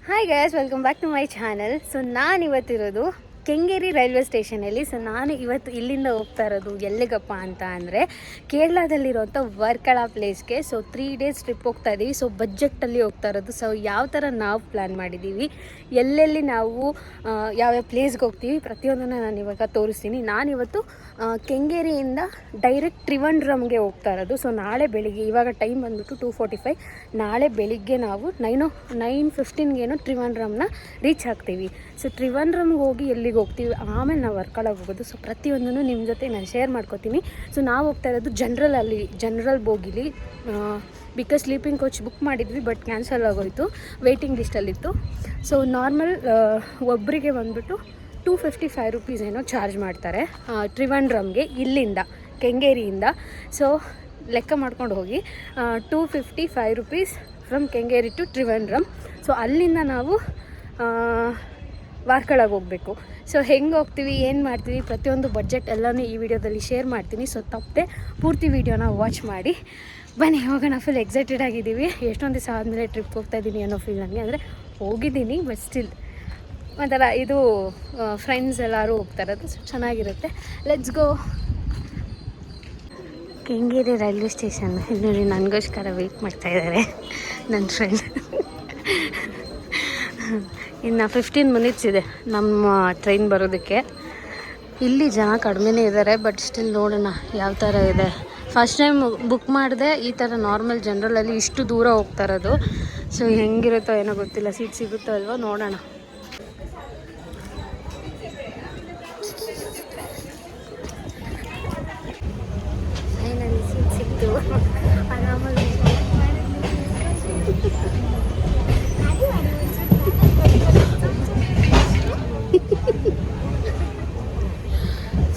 Hi guys, welcome back to my channel. So ನಾನು ಇವತ್ತಿರೋದು Kengeri railway ಸ್ಟೇಷನಲ್ಲಿ. ಸೊ ನಾನು ಇವತ್ತು ಇಲ್ಲಿಂದ ಹೋಗ್ತಾ ಇರೋದು ಎಲ್ಲಿಗಪ್ಪ ಅಂತ ಅಂದರೆ ಕೇರಳದಲ್ಲಿರುವಂಥ ವರ್ಕಳ ಪ್ಲೇಸ್ಗೆ. ಸೊ 3 ಡೇಸ್ ಟ್ರಿಪ್ ಹೋಗ್ತಾ ಇದ್ದೀವಿ. ಸೊ ಬಜೆಟಲ್ಲಿ ಹೋಗ್ತಾ ಇರೋದು. ಸೊ ಯಾವ ಥರ ನಾವು ಪ್ಲ್ಯಾನ್ ಮಾಡಿದ್ದೀವಿ, ಎಲ್ಲೆಲ್ಲಿ ನಾವು ಯಾವ್ಯಾವ ಪ್ಲೇಸ್ಗೆ ಹೋಗ್ತೀವಿ ಪ್ರತಿಯೊಂದನ್ನು ನಾನು ಇವಾಗ ತೋರಿಸ್ತೀನಿ. ನಾನಿವತ್ತು ಕೆಂಗೇರಿಯಿಂದ ಡೈರೆಕ್ಟ್ ತ್ರಿವಂಡ್ರಮ್ಗೆ ಹೋಗ್ತಾ ಇರೋದು. ಸೊ ನಾಳೆ ಬೆಳಿಗ್ಗೆ, ಇವಾಗ ಟೈಮ್ ಬಂದುಬಿಟ್ಟು 2:45, ನಾಳೆ ಬೆಳಿಗ್ಗೆ ನಾವು 9:15ಗೇನೋ ತ್ರಿವಂಡ್ರಮ್ನ ರೀಚ್ ಆಗ್ತೀವಿ. ಸೊ ತ್ರಿವಂಡ್ರಮ್ಗೆ ಹೋಗಿ ಎಲ್ಲಿಗೆ ಹೋಗ್ತೀವಿ, ಆಮೇಲೆ ನಾವು ವರ್ಕಳಗೆ ಹೋಗೋದು. ಸೊ ಪ್ರತಿಯೊಂದನ್ನು ನಿಮ್ಮ ಜೊತೆ ನಾನು ಶೇರ್ ಮಾಡ್ಕೋತೀನಿ. ಸೊ ನಾವು ಹೋಗ್ತಾ ಇರೋದು ಜನರಲ್ ಬೋಗಿಲಿ. ಬಿಕಾಸ್ ಸ್ಲೀಪಿಂಗ್ ಕೋಚ್ ಬುಕ್ ಮಾಡಿದ್ವಿ, ಬಟ್ ಕ್ಯಾನ್ಸಲ್ ಆಗೋಯಿತು, ವೆಯ್ಟಿಂಗ್ ಲಿಸ್ಟಲ್ಲಿತ್ತು. ಸೊ ನಾರ್ಮಲ್ ಒಬ್ಬರಿಗೆ ಬಂದುಬಿಟ್ಟು 255 ರುಪೀಸ್ ಏನೋ ಚಾರ್ಜ್ ಮಾಡ್ತಾರೆ ತ್ರಿವಂಡ್ರಮ್ಗೆ, ಇಲ್ಲಿಂದ ಕೆಂಗೇರಿಯಿಂದ. ಸೊ ಲೆಕ್ಕ ಮಾಡ್ಕೊಂಡು ಹೋಗಿ 255 rupees from Kengeri to Trivandrum. So ಅಲ್ಲಿಂದ ನಾವು ವಾರ್ಕಳಗೆ ಹೋಗಬೇಕು. ಸೊ ಹೆಂಗೆ ಹೋಗ್ತೀವಿ, ಏನು ಮಾಡ್ತೀವಿ, ಪ್ರತಿಯೊಂದು ಬಜೆಟ್ ಎಲ್ಲನೂ ಈ ವಿಡಿಯೋದಲ್ಲಿ ಶೇರ್ ಮಾಡ್ತೀನಿ. ಸೊ ತಪ್ಪದೆ ಪೂರ್ತಿ ವಿಡಿಯೋನ ವಾಚ್ ಮಾಡಿ ಬನ್ನಿ ಹೋಗೋಣ. ಫುಲ್ ಎಕ್ಸೈಟೆಡ್ ಆಗಿದ್ದೀವಿ. ಎಷ್ಟೊಂದು ದಿವಸ ಆದಮೇಲೆ ಟ್ರಿಪ್ಗೆ ಹೋಗ್ತಾ ಇದ್ದೀನಿ ಅನ್ನೋ ಫೀಲ್ ನನಗೆ. ಅಂದರೆ ಹೋಗಿದ್ದೀನಿ, ಬಟ್ ಸ್ಟಿಲ್ ಒಂಥರ ಇದು ಫ್ರೆಂಡ್ಸ್ ಎಲ್ಲರೂ ಹೋಗ್ತಾ ಇರೋದು. ಸೊ ಚೆನ್ನಾಗಿರುತ್ತೆ. Let's go. Kengeri railway station ನೋಡಿ, ನನಗೋಸ್ಕರ ವೆಯ್ಟ್ ಮಾಡ್ತಾಯಿದ್ದಾರೆ ನನ್ನ ಫ್ರೆಂಡ್. ಇನ್ನು 15 ಮಿನಿಟ್ಸ್ ಇದೆ ನಮ್ಮ ಟ್ರೈನ್ ಬರೋದಕ್ಕೆ. ಇಲ್ಲಿ ಜನ ಕಡಿಮೆನೇ ಇದ್ದಾರೆ, ಬಟ್ ಸ್ಟಿಲ್ ನೋಡೋಣ ಯಾವ ಥರ ಇದೆ. ಫಸ್ಟ್ ಟೈಮ್ ಬುಕ್ ಮಾಡಿದೆ ಈ ಥರ ನಾರ್ಮಲ್ ಜನರಲಲ್ಲಿ ಇಷ್ಟು ದೂರ ಹೋಗ್ತಾ ಇರೋದು. ಸೊ ಹೆಂಗಿರುತ್ತೋ ಏನೋ ಗೊತ್ತಿಲ್ಲ, ಸೀಟ್ ಸಿಗುತ್ತೋ ಅಲ್ವೋ ನೋಡೋಣ. ಫೈನಲಿ ಸೀಟ್ ಸಿಕ್ತು. ಆರಾಮಾಗಿ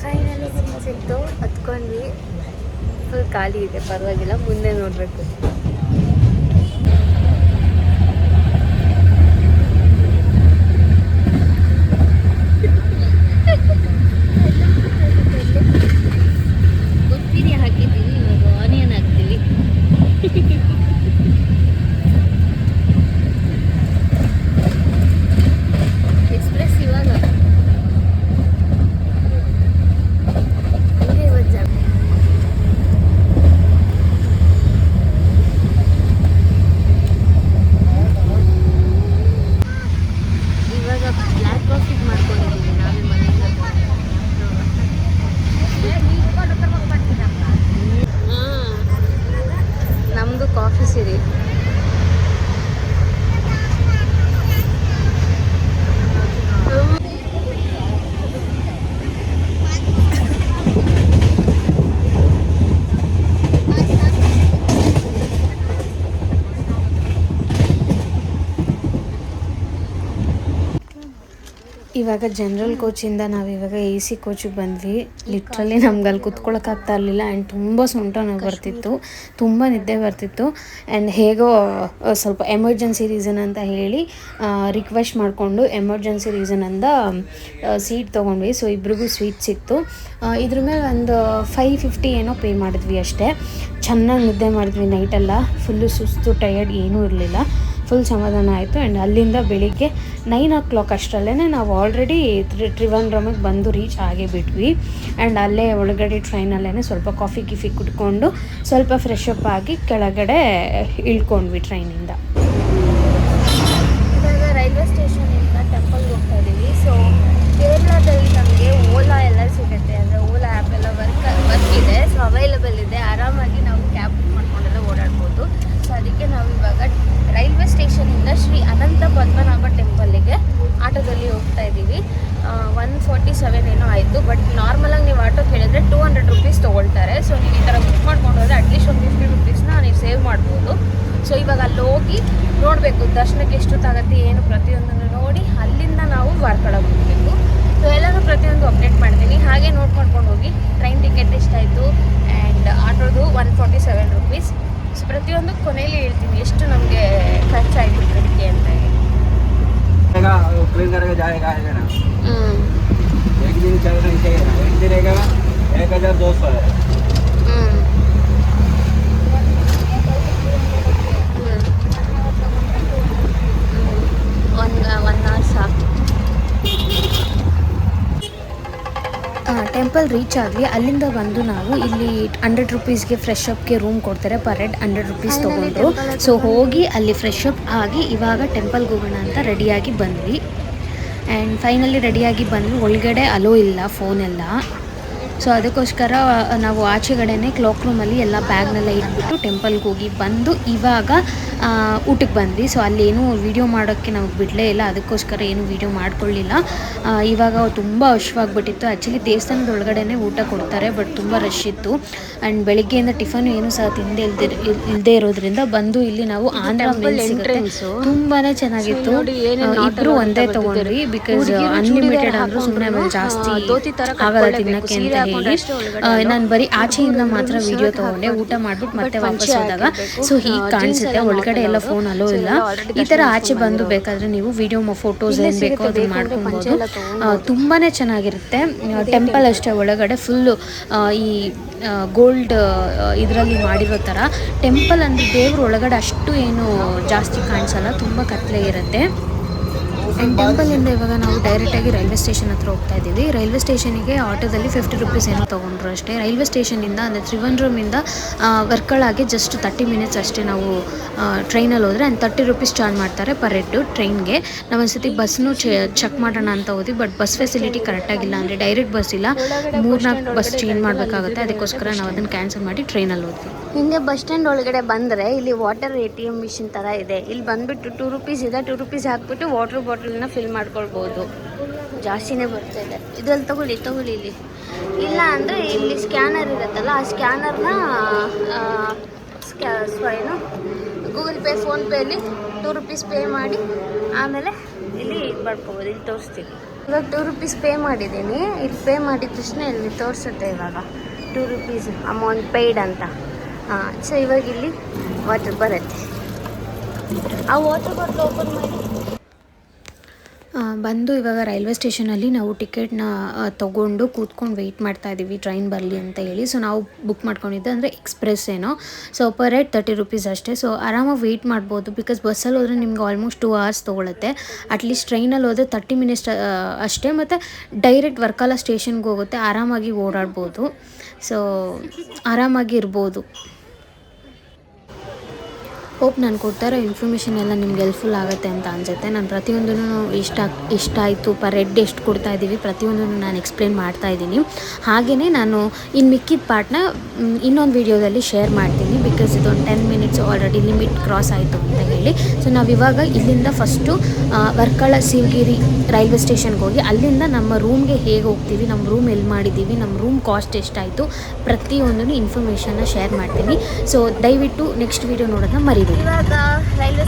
ಫೈನಲಿ ಸೀಟ್ ಸಿಕ್ತು, ಹತ್ಕೊಂಡ್ವಿ. ಫುಲ್ ಖಾಲಿ ಇದೆ, ಪರವಾಗಿಲ್ಲ, ಮುಂದೆ ನೋಡಬೇಕು. ಕೊತ್ತಿರಿ ಹಾಕಿದ್ದೀವಿ, ಇವಾಗ ಆನಿಯನ್ ಹಾಕ್ತೀವಿ. ಎಕ್ಸ್ಪ್ರೆಸ್ ಇವಾಗ ಬ್ಲ್ಯಾಕ್ ಕಾಫಿಗೆ ಮಾಡ್ಕೊಂಡಿದ್ದೀವಿ ನಾವೇ ಮನೆಯಿಂದ. ನಮ್ಮದು ಕಾಫಿ ಸಿರಿ. ಇವಾಗ ಜನರಲ್ ಕೋಚಿಂದ ನಾವಿವಾಗ AC ಕೋಚಿಗೆ ಬಂದ್ವಿ. ಲಿಟ್ರಲಿ ನಮ್ಗೆ ಅಲ್ಲಿ ಕುತ್ಕೊಳ್ಳೋಕ್ಕಾಗ್ತಾ ಇರಲಿಲ್ಲ. ಆ್ಯಂಡ್ ತುಂಬ ಸೊಂಟ ನೋವು ಬರ್ತಿತ್ತು, ತುಂಬ ನಿದ್ದೆ ಬರ್ತಿತ್ತು. ಆ್ಯಂಡ್ ಹೇಗೋ ಸ್ವಲ್ಪ ಎಮರ್ಜೆನ್ಸಿ ರೀಸನ್ ಅಂತ ಹೇಳಿ ರಿಕ್ವೆಸ್ಟ್ ಮಾಡಿಕೊಂಡು ಎಮರ್ಜೆನ್ಸಿ ರೀಸನಿಂದ ಸೀಟ್ ತೊಗೊಂಡ್ವಿ. ಸೊ ಇಬ್ರಿಗೂ ಸ್ವೀಟ್ ಸಿಕ್ತು. ಇದ್ರ ಮೇಲೆ ಒಂದು 550 ಏನೋ ಪೇ ಮಾಡಿದ್ವಿ ಅಷ್ಟೇ. ಚೆನ್ನಾಗಿ ನಿದ್ದೆ ಮಾಡಿದ್ವಿ ನೈಟೆಲ್ಲ. ಫುಲ್ಲು ಸುಸ್ತು, ಟಯರ್ಡ್ ಏನೂ ಇರಲಿಲ್ಲ. ಫುಲ್ ಸಮಾಧಾನ ಆಯಿತು. ಆ್ಯಂಡ್ ಅಲ್ಲಿಂದ ಬೆಳಿಗ್ಗೆ 9 o'clock ಅಷ್ಟರಲ್ಲೇ ನಾವು ಆಲ್ರೆಡಿ ತ್ರಿವಂಡ್ರಮಿಗೆ ಬಂದು ರೀಚ್ ಆಗೇ ಬಿಟ್ವಿ. ಆ್ಯಂಡ್ ಅಲ್ಲೇ ಒಳಗಡೆ ಟ್ರೈನಲ್ಲೇ ಸ್ವಲ್ಪ ಕಾಫಿ ಕುಟ್ಕೊಂಡು ಸ್ವಲ್ಪ ಫ್ರೆಶ್ ಅಪ್ ಆಗಿ ಕೆಳಗಡೆ ಇಳ್ಕೊಂಡ್ವಿ ಟ್ರೈನಿಂದ. ಇವಾಗ ರೈಲ್ವೆ ಸ್ಟೇಷನಿಂದ ಟೆಂಪಲ್ಗೆ ಹೋಗ್ತಾ ಇದ್ದೀವಿ. ಸೊ ಕೇರಳದಲ್ಲಿ ನಮಗೆ ಓಲಾ ಎಲ್ಲ ಸಿಗುತ್ತೆ, ಅಂದರೆ ಓಲಾ ಆ್ಯಪ್ ಎಲ್ಲ ವರ್ಕ್ ಇದೆ. ಸೊ ಅವೈಲೇಬಲ್ ಇದೆ, ಆರಾಮಾಗಿ ನಾವು ಕ್ಯಾಬ್ ಬುಕ್ ಮಾಡ್ಕೊಂಡೆಲ್ಲ ಓಡಾಡ್ಬೋದು. ಸೊ ಅದಕ್ಕೆ ನಾವು ಇವಾಗ ರೈಲ್ವೆ ಸ್ಟೇಷನಿಂದ ಶ್ರೀ ಅನಂತ ಪದ್ಮನಾಭ ಟೆಂಪಲ್ಲಿಗೆ ಆಟೋದಲ್ಲಿ ಹೋಗ್ತಾ ಇದ್ದೀವಿ. 147 ಏನೋ ಆಯಿತು. ಬಟ್ ನಾರ್ಮಲಾಗಿ ನೀವು ಆಟೋ ಕೇಳಿದ್ರೆ 200 ರುಪೀಸ್ ತೊಗೊಳ್ತಾರೆ. ಸೊ ನೀವು ಈ ಥರ ಬುಕ್ ಮಾಡ್ಕೊಂಡು ಹೋದರೆ ಅಟ್ಲೀಸ್ಟ್ ಒಂದು 50 ರುಪೀಸ್ನ ನೀವು ಸೇವ್ ಮಾಡ್ಬೋದು. ಸೊ ಇವಾಗ ಅಲ್ಲಿ ಹೋಗಿ ನೋಡಬೇಕು ದರ್ಶನಕ್ಕೆ ಎಷ್ಟೊತ್ತಾಗುತ್ತೆ ಏನು ಪ್ರತಿಯೊಂದನ್ನು ನೋಡಿ ಅಲ್ಲಿಂದ ನಾವು ವಾರ್ಕಳಗೆ ಹೋಗಬೇಕು. ಸೊ ಎಲ್ಲನೂ ಪ್ರತಿಯೊಂದು ಅಪ್ಡೇಟ್ ಮಾಡ್ತೀನಿ, ಹಾಗೆ ನೋಡ್ಕೊಂಡು ಹೋಗಿ. ಟ್ರೈನ್ ಟಿಕೆಟ್ ಎಷ್ಟಾಯಿತು ಆ್ಯಂಡ್ ಆಟೋದು 147 ರುಪೀಸ್. ಸೊ ಪ್ರತಿಯೊಂದು ಕೊನೆಯಲ್ಲಿ ಹೇಳ್ತೀನಿ ಎಷ್ಟು ನಮಗೆ ಖರ್ಚಾಯಿತು ಟ್ರಿಪ್ಗೆ ಅಂತ ಹೇಳಿ. एक दिन चल रही चाहिए ना, एक दिन 1200 है. ಟೆಂಪಲ್ ರೀಚ್ ಆದ್ವಿ. ಅಲ್ಲಿಂದ ಬಂದು ನಾವು ಇಲ್ಲಿ 100 ರುಪೀಸ್ಗೆ ಫ್ರೆಶ್ ಅಪ್ಗೆ ರೂಮ್ ಕೊಡ್ತಾರೆ. ಪರ್ ಹೆಡ್ 100 ರುಪೀಸ್ ತೊಗೊಂಡ್ರು. ಸೊ ಹೋಗಿ ಅಲ್ಲಿ ಫ್ರೆಶ್ ಅಪ್ ಆಗಿ ಇವಾಗ ಟೆಂಪಲ್ಗೆ ಹೋಗೋಣ ಅಂತ ರೆಡಿಯಾಗಿ ಬಂದ್ವಿ. ಆ್ಯಂಡ್ ಫೈನಲಿ ರೆಡಿಯಾಗಿ ಬಂದ್ವಿ. ಒಳಗಡೆ ಅಲೋ ಇಲ್ಲ ಫೋನೆಲ್ಲ. ಸೊ ಅದಕ್ಕೋಸ್ಕರ ನಾವು ಆಚೆಗಡೆನೇ ಕ್ಲಾಕ್ ರೂಮಲ್ಲಿ ಎಲ್ಲ ಬ್ಯಾಗ್ನೆಲ್ಲ ಇಟ್ಬಿಟ್ಟು ಟೆಂಪಲ್ಗೆ ಹೋಗಿ ಬಂದು ಇವಾಗ ಊಟಕ್ಕೆ ಬಂದ್ವಿ. ಸೊ ಅಲ್ಲೇನು ವೀಡಿಯೋ ಮಾಡೋಕ್ಕೆ ನಮಗೆ ಬಿಡಲೇ ಇಲ್ಲ, ಅದಕ್ಕೋಸ್ಕರ ಏನು ವೀಡಿಯೋ ಮಾಡ್ಕೊಳ್ಳಿಲ್ಲ. ಇವಾಗ ತುಂಬ ಹಶ್ವಾಗ್ಬಿಟ್ಟಿತ್ತು. ಆ್ಯಕ್ಚುಲಿ ದೇವಸ್ಥಾನದ ಒಳಗಡೆನೇ ಊಟ ಕೊಡ್ತಾರೆ, ಬಟ್ ತುಂಬ ರಶ್ ಇತ್ತು. ಆ್ಯಂಡ್ ಬೆಳಿಗ್ಗೆಯಿಂದ ಟಿಫನ್ ಏನು ಸಹ ಇಲ್ಲದೆ ಇರೋದ್ರಿಂದ ಬಂದು ಇಲ್ಲಿ ನಾವು ಆಂಧ್ರ ಮೀಲ್ ಸಿಗುತ್ತೆ, ತುಂಬಾ ಚೆನ್ನಾಗಿತ್ತು. ಇಬ್ಬರು ಒಂದೇ ತೊಗೊಂಡ್ವಿ, ಬಿಕಾಸ್ ಅನ್ಲಿಮಿಟೆಡ್ ಅಂದರೂ ಸುಮ್ಮನೆ ಜಾಸ್ತಿ ಆಗಲ್ಲ ತಿನ್ನೋಕ್ಕೆ ಅಂತ ಹೇಳಿ ನಾನು ಬರೀ ಆಚೆಯಿಂದ ಮಾತ್ರ ವಿಡಿಯೋ ತೊಗೊಂಡೆ. ಊಟ ಮಾಡಿಬಿಟ್ಟು ಮತ್ತೆ ವಾಪಸ್ ಹೋದಾಗ ಸೊ ಹೀಗೆ ಕಾಣಿಸುತ್ತೆ. ಒಳಗಡೆ ಎಲ್ಲ ಫೋನ್ ಅಲೋ ಇಲ್ಲ. ಈ ಥರ ಆಚೆ ಬಂದು ಬೇಕಾದರೆ ನೀವು ವಿಡಿಯೋ ಫೋಟೋಸ್ ಏನು ಬೇಕೋ ಅದನ್ನು ಮಾಡ್ಕೊಬೋದು. ತುಂಬಾ ಚೆನ್ನಾಗಿರುತ್ತೆ. ಟೆಂಪಲ್ ಅಷ್ಟೇ, ಒಳಗಡೆ ಫುಲ್ಲು ಈ ಗೋಲ್ಡ್ ಇದರಲ್ಲಿ ಮಾಡಿರೋ ಥರ ಟೆಂಪಲ್ ಅಂದರೆ ದೇವ್ರ ಒಳಗಡೆ ಅಷ್ಟು ಏನು ಜಾಸ್ತಿ ಕಾಣಿಸಲ್ಲ, ತುಂಬ ಕತ್ಲೆ ಇರುತ್ತೆ. ಆ್ಯಂಡ್ ಟೆಂಪಲಿಂದ ಇವಾಗ ನಾವು ಡೈರೆಕ್ಟಾಗಿ ರೈಲ್ವೆ ಸ್ಟೇಷನ್ ಹತ್ರ ಹೋಗ್ತಾ ಇದ್ದೀವಿ. ರೈಲ್ವೆ ಸ್ಟೇಷನಿಗೆ ಆಟೋದಲ್ಲಿ 50 ರುಪೀಸ್ ಏನೋ ತೊಗೊಂಡ್ರು ಅಷ್ಟೇ. ರೈಲ್ವೆ ಸ್ಟೇಷನಿಂದ ಅಂದರೆ ತ್ರಿವಂಡ್ರಮಿಂದ ವರ್ಕಳಾಗೆ ಜಸ್ಟ್ 30 ಮಿನಿಟ್ಸ್ ಅಷ್ಟೇ. ನಾವು ಟ್ರೈನಲ್ಲಿ ಹೋದರೆ ಆ್ಯಂಡ್ 30 ರುಪೀಸ್ ಚಾರ್ಜ್ ಮಾಡ್ತಾರೆ ಪರ್ ಹೆಡ್ಡು ಟ್ರೈನ್ಗೆ. ನಾವು ಒಂದ್ಸತಿ ಬಸ್ನು ಚೆಕ್ ಮಾಡೋಣ ಅಂತ ಹೋದ್ವಿ, ಬಟ್ ಬಸ್ ಫೆಸಿಲಿಟಿ ಕರೆಕ್ಟಾಗಿಲ್ಲ. ಅಂದರೆ ಡೈರೆಕ್ಟ್ ಬಸ್ ಇಲ್ಲ, 3-4 ಬಸ್ ಚೇಂಜ್ ಮಾಡಬೇಕಾಗುತ್ತೆ. ಅದಕ್ಕೋಸ್ಕರ ನಾವು ಅದನ್ನು ಕ್ಯಾನ್ಸಲ್ ಮಾಡಿ ಟ್ರೈನಲ್ಲಿ ಹೋದ್ವಿ. ಹಿಂಗೆ ಬಸ್ ಸ್ಟ್ಯಾಂಡ್ ಒಳಗಡೆ ಬಂದರೆ ಇಲ್ಲಿ ವಾಟರ್ ATM ಮಿಷಿನ್ ಥರ ಇದೆ. ಇಲ್ಲಿ ಬಂದುಬಿಟ್ಟು 2 ರುಪೀಸ್ ಇದೆ. 2 ರುಪೀಸ್ ಹಾಕ್ಬಿಟ್ಟು ವಾಟರ್ ಬಾಟಲ್ನ ಫಿಲ್ ಮಾಡ್ಕೊಳ್ಬೋದು. ಜಾಸ್ತಿನೇ ಬರ್ತಾ ಇದೆ. ಇದ್ರಲ್ಲಿ ತಗೊಳ್ಳಿ ಇಲ್ಲಿ. ಇಲ್ಲ ಅಂದರೆ ಇಲ್ಲಿ ಸ್ಕ್ಯಾನರ್ ಇರುತ್ತಲ್ಲ, ಆ ಸ್ಕ್ಯಾನರ್ನ ಏನು ಗೂಗಲ್ ಪೇ ಫೋನ್ಪೇಲಿ 2 ರುಪೀಸ್ ಪೇ ಮಾಡಿ ಆಮೇಲೆ ಇಲ್ಲಿ ಮಾಡ್ಕೊಬೋದು. ಇಲ್ಲಿ ತೋರಿಸ್ತೀನಿ. ಇವಾಗ 2 ರುಪೀಸ್ ಪೇ ಮಾಡಿದ್ದೀನಿ. ಇಲ್ಲಿ ಪೇ ಮಾಡಿದ ತಕ್ಷಣ ಇಲ್ಲಿ ತೋರಿಸುತ್ತೆ ಇವಾಗ 2 ರುಪೀಸ್ ಅಮೌಂಟ್ ಪೇಯ್ಡ್ ಅಂತ. ಸೊ ಇವಾಗ ಇಲ್ಲಿ ವಾಟರ್ ಬರುತ್ತೆ. ಆ ವಾಟರ್ ಬಾಟ್ಲ್ ಓಪನ್ ಮಾಡಿ ಬಂದು ಇವಾಗ ರೈಲ್ವೆ ಸ್ಟೇಷನಲ್ಲಿ ನಾವು ಟಿಕೆಟ್ನ ತೊಗೊಂಡು ಕೂತ್ಕೊಂಡು ವೆಯ್ಟ್ ಮಾಡ್ತಾ ಇದ್ದೀವಿ ಟ್ರೈನ್ ಬರಲಿ ಅಂತ ಹೇಳಿ. ಸೊ ನಾವು ಬುಕ್ ಮಾಡ್ಕೊಂಡಿದ್ದೆ ಅಂದರೆ ಎಕ್ಸ್ಪ್ರೆಸ್ ಏನೋ. ಸೊ ಪರ್ ಹೆಡ್ 30 ರುಪೀಸ್ ಅಷ್ಟೇ. ಸೊ ಆರಾಮಾಗಿ ವೆಯ್ಟ್ ಮಾಡ್ಬೋದು, ಬಿಕಾಸ್ ಬಸ್ಸಲ್ಲಿ ಹೋದರೆ ನಿಮ್ಗೆ ಆಲ್ಮೋಸ್ಟ್ 2 ಅವರ್ಸ್ ತೊಗೊಳುತ್ತೆ. ಅಟ್ಲೀಸ್ಟ್ ಟ್ರೈನಲ್ಲಿ ಹೋದರೆ 30 ಮಿನಿಟ್ಸ್ ಅಷ್ಟೇ. ಮತ್ತು ಡೈರೆಕ್ಟ್ ವರ್ಕಲ ಸ್ಟೇಷನ್ಗೆ ಹೋಗುತ್ತೆ, ಆರಾಮಾಗಿ ಓಡಾಡ್ಬೋದು. ಸೊ ಆರಾಮಾಗಿ ಇರ್ಬೋದು. ಹೋಪ್ ನಾನು ಕೊಡ್ತಾರೋ ಇನ್ಫಾರ್ಮೇಷನ್ ಎಲ್ಲ ನಿಮ್ಗೆ ಹೆಲ್ಪ್ಫುಲ್ ಆಗುತ್ತೆ ಅಂತ ಅನಿಸುತ್ತೆ. ನಾನು ಪ್ರತಿಯೊಂದನ್ನು ಎಷ್ಟಾಯಿತು ಪರ್ ಹೆಡ್ ಎಷ್ಟು ಕೊಡ್ತಾ ಇದ್ದೀವಿ ಪ್ರತಿಯೊಂದನ್ನು ನಾನು ಎಕ್ಸ್ಪ್ಲೇನ್ ಮಾಡ್ತಾ ಇದ್ದೀನಿ. ಹಾಗೆಯೇ ನಾನು ಇನ್ನು ಮಿಕ್ಕಿದ ಪಾರ್ಟ್ನ ಇನ್ನೊಂದು ವೀಡಿಯೋದಲ್ಲಿ ಶೇರ್ ಮಾಡ್ತೀನಿ, ಬಿಕಾಸ್ ಇದೊಂದು 10 ಮಿನಿಟ್ಸ್ ಆಲ್ರೆಡಿ ಲಿಮಿಟ್ ಕ್ರಾಸ್ ಆಯಿತು ಅಂತ ಹೇಳಿ. ಸೊ ನಾವಿವಾಗ ಇಲ್ಲಿಂದ ಫಸ್ಟು ವರ್ಕಳ ಶಿವಗಿರಿ ರೈಲ್ವೆ ಸ್ಟೇಷನ್ಗೆ ಹೋಗಿ ಅಲ್ಲಿಂದ ನಮ್ಮ ರೂಮ್ಗೆ ಹೇಗೆ ಹೋಗ್ತೀವಿ, ನಮ್ಮ ರೂಮ್ ಎಲ್ಲಿ ಮಾಡಿದ್ದೀವಿ, ನಮ್ಮ ರೂಮ್ ಕಾಸ್ಟ್ ಎಷ್ಟಾಯಿತು ಪ್ರತಿಯೊಂದನ್ನು ಇನ್ಫಾರ್ಮೇಷನ್ನ ಶೇರ್ ಮಾಡ್ತೀನಿ. ಸೊ ದಯವಿಟ್ಟು ನೆಕ್ಸ್ಟ್ ವೀಡಿಯೋ ನೋಡೋದನ್ನ ಮರಿಬೇಡಿ. ಇವಾಗ ರೈಲ್ವೆ